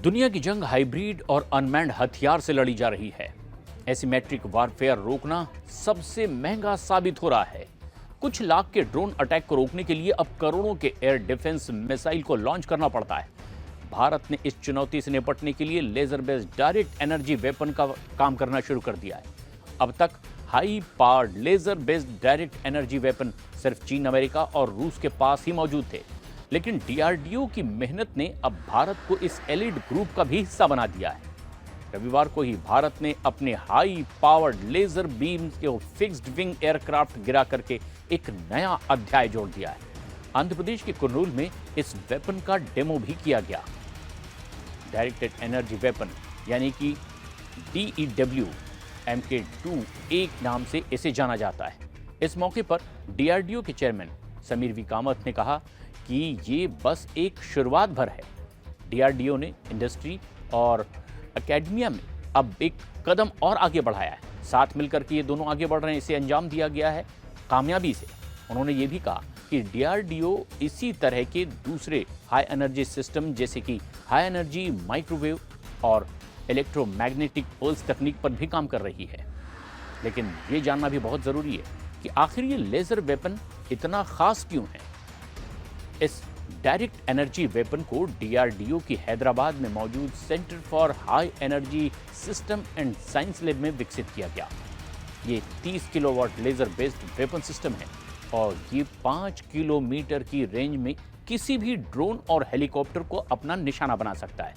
दुनिया की जंग हाइब्रिड और अनमैन्ड हथियार से लड़ी जा रही है। एसिमेट्रिक वारफेयर रोकना सबसे महंगा साबित हो रहा है। कुछ लाख के ड्रोन अटैक को रोकने के लिए अब करोड़ों के एयर डिफेंस मिसाइल को लॉन्च करना पड़ता है। भारत ने इस चुनौती से निपटने के लिए laser based direct energy weapon का काम करना शुरू कर दिया है। अब तक high powered laser based direct energy weapon सिर्फ चीन, अमेरिका और रूस के पास ही मौजूद थे, लेकिन डीआरडीओ की मेहनत ने अब भारत को इस एलिट ग्रुप का भी हिस्सा बना दिया है। रविवार को ही भारत ने अपने हाई पावर्ड लेजर बीम के फिक्स्ड विंग एयरक्राफ्ट गिरा करके एक नया अध्याय जोड़ दिया है। आंध्र प्रदेश के कुर्नूल में इस वेपन का डेमो भी किया गया। डायरेक्टेड एनर्जी वेपन यानी कि DEW MK2 एक नाम से इसे जाना जाता है। इस मौके पर डीआरडीओ के चेयरमैन समीर वी कामत ने कहा कि ये बस एक शुरुआत भर है। डीआरडीओ ने इंडस्ट्री और एकेडमिया में अब एक कदम और आगे बढ़ाया है। साथ मिलकर के ये दोनों आगे बढ़ रहे हैं। इसे अंजाम दिया गया है कामयाबी से। उन्होंने ये भी कहा कि डीआरडीओ इसी तरह के दूसरे हाई एनर्जी सिस्टम जैसे कि हाई एनर्जी माइक्रोवेव और इलेक्ट्रोमैग्नेटिक पल्स तकनीक पर भी काम कर रही है। लेकिन ये जानना भी बहुत ज़रूरी है कि आखिर ये लेज़र वेपन इतना खास क्यों है। इस डायरेक्ट एनर्जी वेपन को डीआरडीओ की हैदराबाद में मौजूद centre for high energy system and science lab में विकसित किया गया। ये 30 kilowatt laser based weapon system है और ये 5 किलोमीटर की रेंज में किसी भी ड्रोन और हेलीकॉप्टर को अपना निशाना बना सकता है।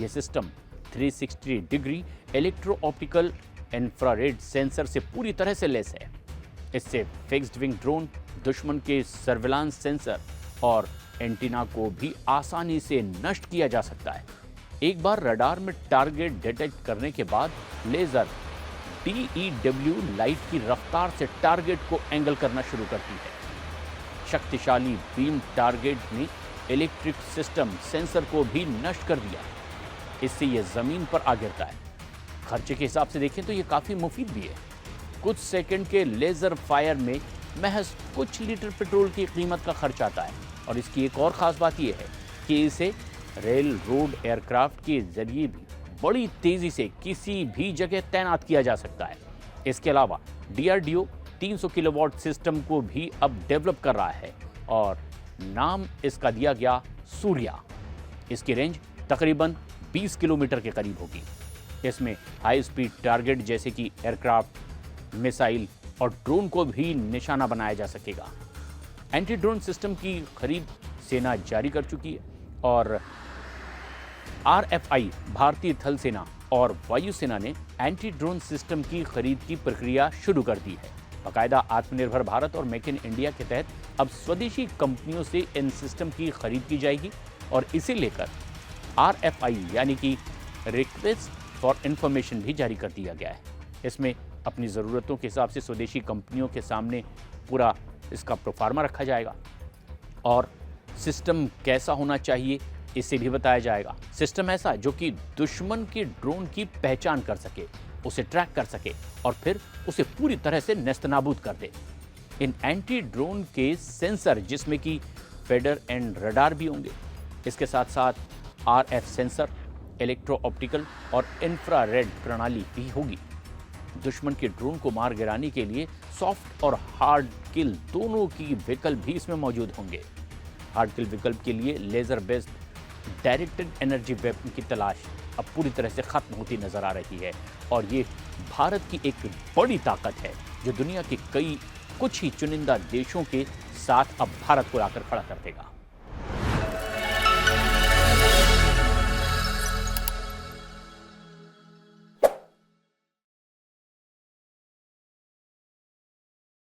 यह system 360 degree electro optical infrared sensor से पूरी तरह से लैस है। इससे फिक्स्ड विंग ड्रोन, दुश्मन के सर्विलांस सेंसर और एंटीना को भी आसानी से नष्ट किया जा सकता है। एक बार रडार में टारगेट डिटेक्ट करने के बाद लेजर DEW लाइट की रफ्तार से टारगेट को एंगल करना शुरू करती है। शक्तिशाली बीम टारगेट ने इलेक्ट्रिक सिस्टम सेंसर को भी नष्ट कर दिया। इससे यह जमीन पर आ गिरता है। खर्चे के हिसाब से देखें तो यह काफी मुफीद भी है। कुछ सेकंड के लेजर फायर में महज कुछ लीटर पेट्रोल की कीमत का खर्च आता है। और इसकी एक और ख़ास बात यह है कि इसे रेल रोड एयरक्राफ्ट के जरिए भी बड़ी तेज़ी से किसी भी जगह तैनात किया जा सकता है। इसके अलावा डीआरडीओ 300 किलोवाट सिस्टम को भी अब डेवलप कर रहा है और नाम इसका दिया गया सूर्या। इसकी रेंज तकरीबन 20 किलोमीटर के करीब होगी। इसमें हाई स्पीड टारगेट जैसे कि एयरक्राफ्ट, मिसाइल और ड्रोन को भी निशाना बनाया जा सकेगा। एंटी ड्रोन सिस्टम की खरीद सेना जारी कर चुकी है और RFI भारतीय थल सेना और वायुसेना ने एंटी ड्रोन सिस्टम की खरीद की प्रक्रिया शुरू कर दी है। बाकायदा आत्मनिर्भर भारत और मेक इन इंडिया के तहत अब स्वदेशी कंपनियों से इन सिस्टम की खरीद की जाएगी और इसे लेकर RFI यानी कि रिक्वेस्ट फॉर इंफॉर्मेशन भी जारी कर दिया गया है। इसमें अपनी ज़रूरतों के हिसाब से स्वदेशी कंपनियों के सामने पूरा इसका प्रोफार्मा रखा जाएगा और सिस्टम कैसा होना चाहिए इसे भी बताया जाएगा। सिस्टम ऐसा जो कि दुश्मन के ड्रोन की पहचान कर सके, उसे ट्रैक कर सके और फिर उसे पूरी तरह से नेस्तनाबूद कर दे। इन एंटी ड्रोन के सेंसर जिसमें कि फेडर एंड रडार भी होंगे, इसके साथ साथ RF सेंसर, इलेक्ट्रो ऑप्टिकल और इंफ्रारेड प्रणाली भी होगी। दुश्मन के ड्रोन को मार गिराने के लिए सॉफ्ट और हार्ड किल दोनों की विकल्प भी इसमें मौजूद होंगे। हार्ड किल विकल्प के लिए laser based directed energy weapon की तलाश अब पूरी तरह से खत्म होती नजर आ रही है और ये भारत की एक बड़ी ताकत है जो दुनिया के कुछ ही चुनिंदा देशों के साथ अब भारत को आकर खड़ा कर देगा।